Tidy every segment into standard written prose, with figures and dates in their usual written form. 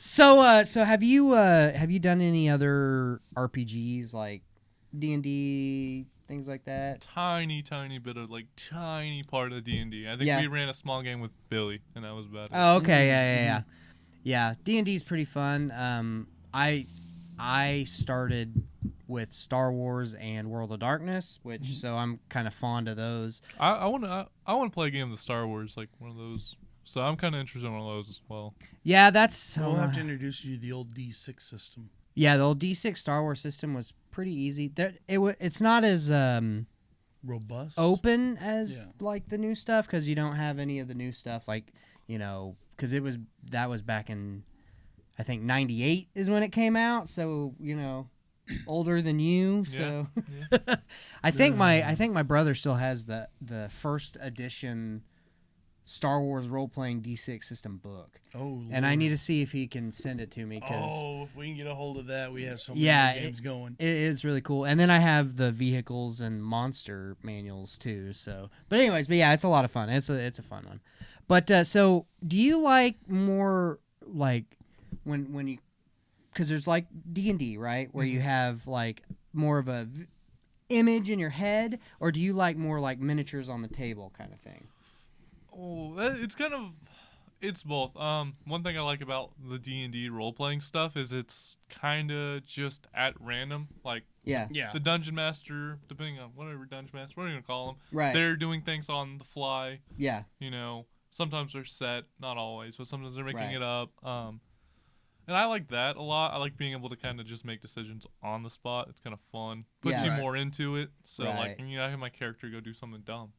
So have you done any other RPGs like D&D, things like that? Tiny bit of tiny part of D&D. I think Yeah. we ran a small game with Billy, and that was about it. Oh, okay, yeah. D&D is pretty fun. I started with Star Wars and World of Darkness, which so I'm kind of fond of those. I want to play a game of the Star Wars, like one of those. So I'm kind of interested in one of those as well. Yeah, that's. We'll have to introduce you to the old D6 system. Yeah, the old D6 Star Wars system was pretty easy. It's not as robust, open as like the new stuff because you don't have any of the new stuff because that was back in I think 98 is when it came out, so older than you. So Yeah. I think my brother still has the first edition Star Wars role-playing D6 system book. Oh, Lord. And I need to see if he can send it to me. If we can get a hold of that, we have so many games going. It is really cool. And then I have the vehicles and monster manuals too. So, but yeah, it's a lot of fun. It's a fun one. But so, do you like more like when you, because there's like D&D, right, where you have like more of a image in your head, or do you like more like miniatures on the table kind of thing? Oh, it's both. One thing I like about the D&D role-playing stuff is it's kind of just at random. Like, the Dungeon Master, depending on whatever Dungeon Master, what are you going to call them? Right. They're doing things on the fly. Yeah. Sometimes they're set, not always, but sometimes they're making it up. And I like that a lot. I like being able to kind of just make decisions on the spot. It's kind of fun. Puts you more into it. So, I have my character go do something dumb.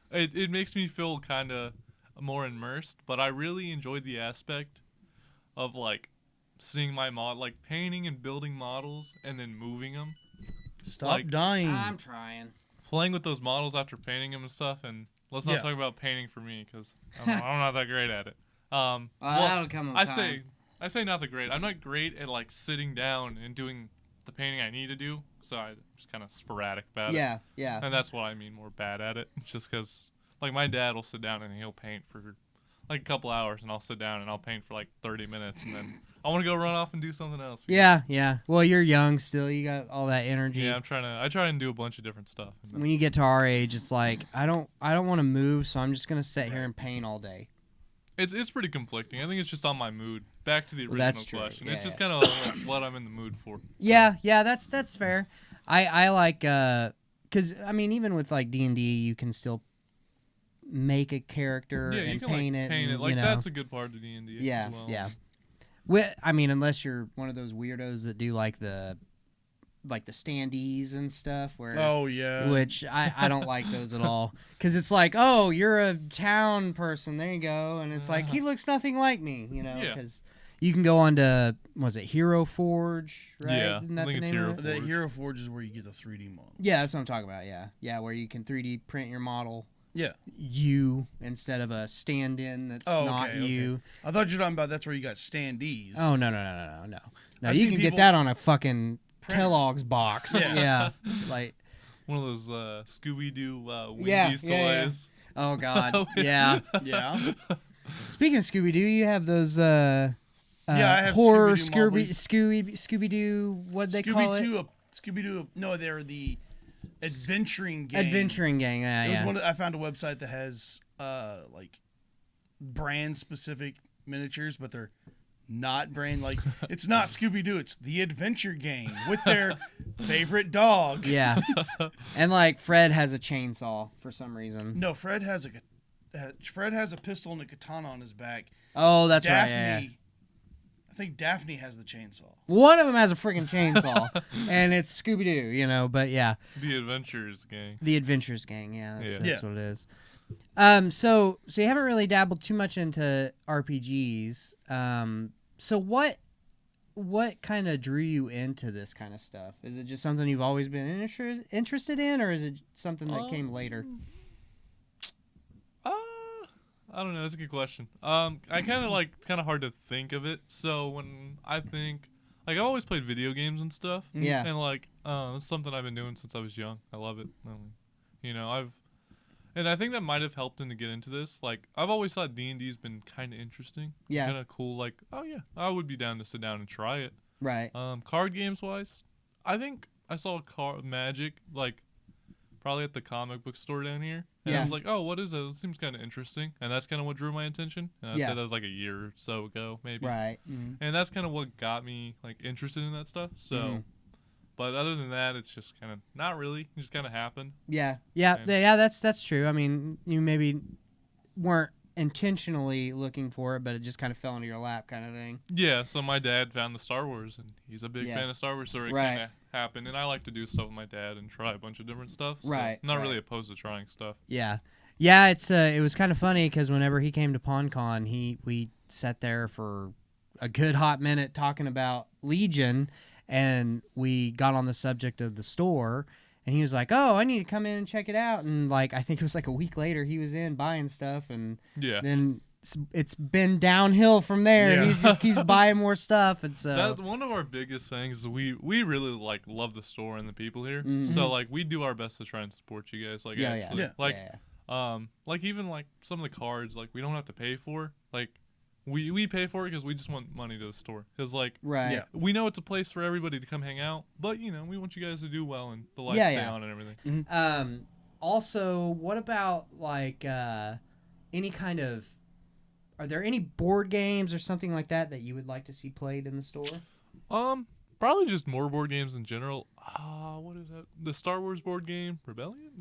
It makes me feel kind of more immersed, but I really enjoyed the aspect of like seeing my mod, like painting and building models and then moving them. Stop dying. I'm trying. Playing with those models after painting them and stuff, and let's not talk about painting for me because I'm not that great at it. That'll come with time. I say not that great. I'm not great at like sitting down and doing the painting I need to do, so I'm just kind of sporadic about it. Yeah. And that's what I mean more bad at it. Just because, like, my dad will sit down and he'll paint for like a couple hours, and I'll sit down and I'll paint for like 30 minutes, and then I want to go run off and do something else. Yeah. Well, you're young still. You got all that energy. Yeah, I try and do a bunch of different stuff. When you get to our age, it's like I don't want to move, so I'm just gonna sit here and paint all day. It's pretty conflicting. I think it's just on my mood. Back to the original question. It's just kind of like what I'm in the mood for. Yeah, that's fair. I like because I mean even with like D&D, you can still make a character and you can paint like, it. Paint it. Like that's a good part of D&D. Yeah, as well. yeah. I mean, unless you're one of those weirdos that do like the standees and stuff which I don't like those at all because it's like, oh, you're a town person, there you go, and it's like he looks nothing like me, because you can go on to, was it Hero Forge, right? Yeah, Isn't that I think the it's name Hero of it? The Hero Forge is where you get the 3D model. Yeah, that's what I'm talking about. Yeah, where you can 3D print your model. Yeah. You instead of a stand-in that's not you. Okay. I thought you were talking about that's where you got standees. Oh no. No, you can get that on a fucking Kellogg's box. Yeah. Like one of those Scooby-Doo Windies toys. Yeah. Oh God. Yeah. Yeah. Speaking of Scooby-Doo, you have those I have horror Scooby-Doo. what'd they call it? Scooby-Doo. No, they're the Adventuring Gang. Adventuring Gang. Yeah. I found a website that has like brand specific miniatures, but they're not brand, like it's not Scooby-Doo, it's the Adventure Gang with their favorite dog. Yeah. And like Fred has a chainsaw for some reason. No, Fred has a pistol and a katana on his back. Oh, that's Daphne, right. Yeah. I think Daphne has the chainsaw. One of them has a freaking chainsaw, and it's Scooby-Doo, but yeah. The Adventures Gang. The Adventures Gang, yeah. That's what it is. So you haven't really dabbled too much into RPGs. So what kind of drew you into this kind of stuff? Is it just something you've always been interested in, or is it something that came later? I don't know. That's a good question. I kind of hard to think of it. So when I think, like, I always played video games and stuff. Yeah. And like, it's something I've been doing since I was young. I love it. And I think that might have helped him to get into this. Like, I've always thought D&D's been kind of interesting. Yeah. Kind of cool. Like, oh yeah, I would be down to sit down and try it. Right. Card games wise, I think I saw Magic, like, probably at the comic book store down here. And I was like, oh, what is it? It seems kind of interesting. And that's kind of what drew my attention. And I'd say that was like a year or so ago, maybe. Right. Mm-hmm. And that's kind of what got me, like, interested in that stuff. So, but other than that, it's just kind of not really. It just kind of happened. Yeah. Yeah. Yeah. That's true. I mean, you maybe weren't intentionally looking for it, but it just kind of fell into your lap, kind of thing. Yeah. So my dad found the Star Wars, and he's a big fan of Star Wars, so it kind of happened. And I like to do stuff with my dad and try a bunch of different stuff. So I'm not really opposed to trying stuff. Yeah. Yeah. It was kind of funny because whenever he came to PonCon, we sat there for a good hot minute talking about Legion. And we got on the subject of the store, and he was like, "Oh, I need to come in and check it out." And like, I think it was like a week later, he was in buying stuff, and then it's been downhill from there. And he just keeps buying more stuff, and so that's one of our biggest things. Is we really like love the store and the people here, so like we do our best to try and support you guys. Like like even like some of the cards, like we don't have to pay for, like. We pay for it because we just want money to the store. Because, like, we know it's a place for everybody to come hang out. But, you know, we want you guys to do well and the lights stay on and everything. Mm-hmm. Also, what about, like, any kind of... Are there any board games or something like that you would like to see played in the store? Probably just more board games in general. What is that? The Star Wars board game? Rebellion?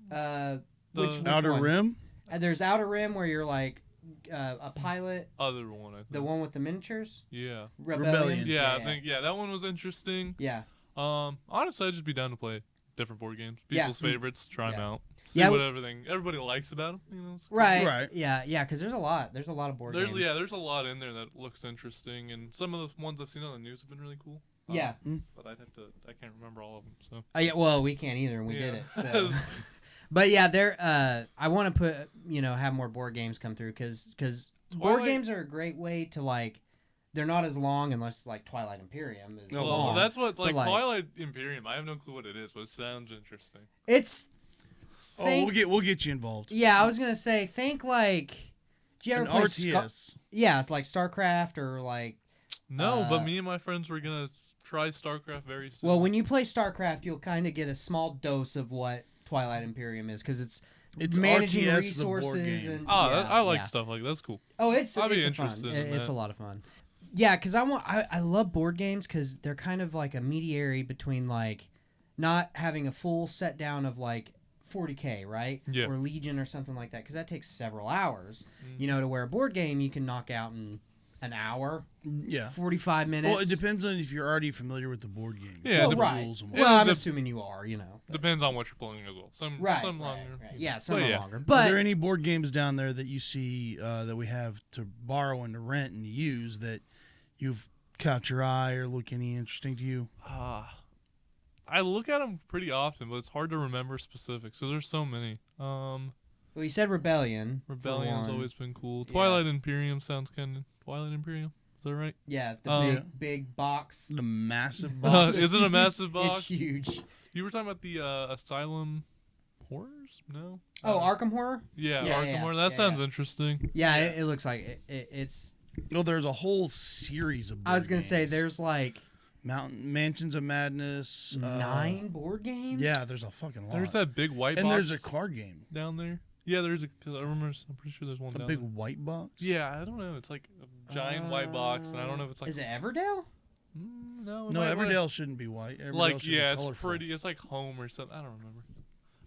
No. Which Outer one? Rim? There's Outer Rim where you're, like... a pilot. Other one, I think. The one with the miniatures. Yeah. Rebellion. Yeah, I think that one was interesting. Yeah. Honestly, I'd just be down to play different board games, people's favorites, try them out, see what everybody likes about them. You know. Right. Yeah. Because there's a lot. There's a lot of board games. There's a lot in there that looks interesting, and some of the ones I've seen on the news have been really cool. But I can't remember all of them. So. Well, we can't either, and we did it. So. But yeah, I want to put have more board games come through because board games are a great way to like. They're not as long unless like Twilight Imperium is long. That's what Twilight Imperium. I have no clue what it is, but it sounds interesting. We'll get you involved. Yeah, I was gonna say think like. Do you ever play RTS? It's like StarCraft or like. No, but me and my friends were gonna try StarCraft very soon. Well, when you play StarCraft, you'll kind of get a small dose of what Twilight Imperium is because it's managing RTS, resources and I like stuff like that. That's cool. Oh, it's fun. It's a lot of fun. Yeah, because I love board games because they're kind of like a mediary between like not having a full set down of like 40K, right? Yeah. Or Legion or something like that because that takes several hours. To where a board game you can knock out in an hour. Yeah. 45 minutes. Well, it depends on if you're already familiar with the board game. Yeah. Rules and I'm assuming you are, Depends on what you're playing as well. Some longer. Right. Yeah, some are longer. But are there any board games down there that you see that we have to borrow and to rent and to use that you've caught your eye or look any interesting to you? I look at them pretty often, but it's hard to remember specifics because there's so many. Well, you said Rebellion. Rebellion's always been cool. Twilight Imperium sounds kind of... Twilight Imperium? Is that right? Yeah, the big box. The massive box. Is it a massive box? It's huge. You were talking about the Asylum Horrors? No? Arkham Horror? Yeah, Arkham Horror. That sounds interesting. Yeah, it looks like it's... No, there's a whole series of board I was going to say, games. there's like... Mansions of Madness. 9 board games? Yeah, there's a fucking lot. There's that big white box. And there's a card game. Down there. Yeah, there's because I'm pretty sure there's one down big there. white box? Yeah, I don't know. It's like a giant white box, and I don't know if it's like... Is it Everdale? No, Everdale shouldn't be white. Everdale should be it's colorful. pretty. It's like home or something. I don't remember.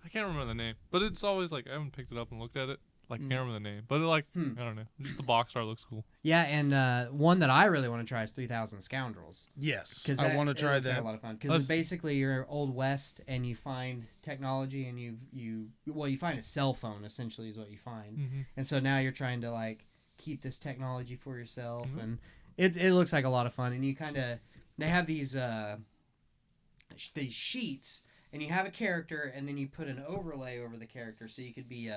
I can't remember the name. But it's always like, I haven't picked it up and looked at it. Like, can't remember the name. But I don't know. Just the box art looks cool. Yeah, and one that I really want to try is 3,000 Scoundrels. Yes, I want to try that. Like a lot of fun because basically you're Old West and you find technology and you find a cell phone essentially is what you find, and so now you're trying to like keep this technology for yourself, and it looks like a lot of fun. And you they have these sheets, and you have a character, and then you put an overlay over the character, so you could be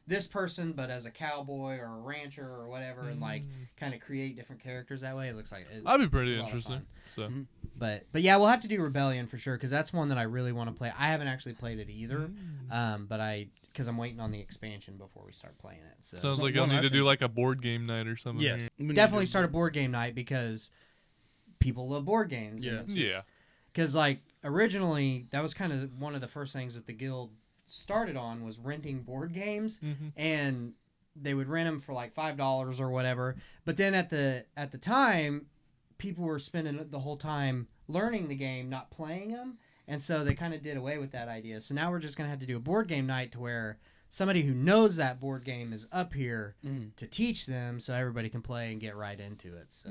this person, but as a cowboy or a rancher or whatever, and like kind of create different characters that way. It looks like that'd be pretty interesting. So, but yeah, we'll have to do Rebellion for sure because that's one that I really want to play. I haven't actually played it either, because I'm waiting on the expansion before we start playing it. So sounds like you'll need to do like a board game night or something. Yes, definitely start a board game night because people love board games. Yeah. Because like originally, that was kind of one of the first things that the guild started on was renting board games, and they would rent them for like $5 or whatever. But then at the time, people were spending the whole time learning the game, not playing them, and so they kind of did away with that idea. So now we're just gonna have to do a board game night to where somebody who knows that board game is up here to teach them, so everybody can play and get right into it. So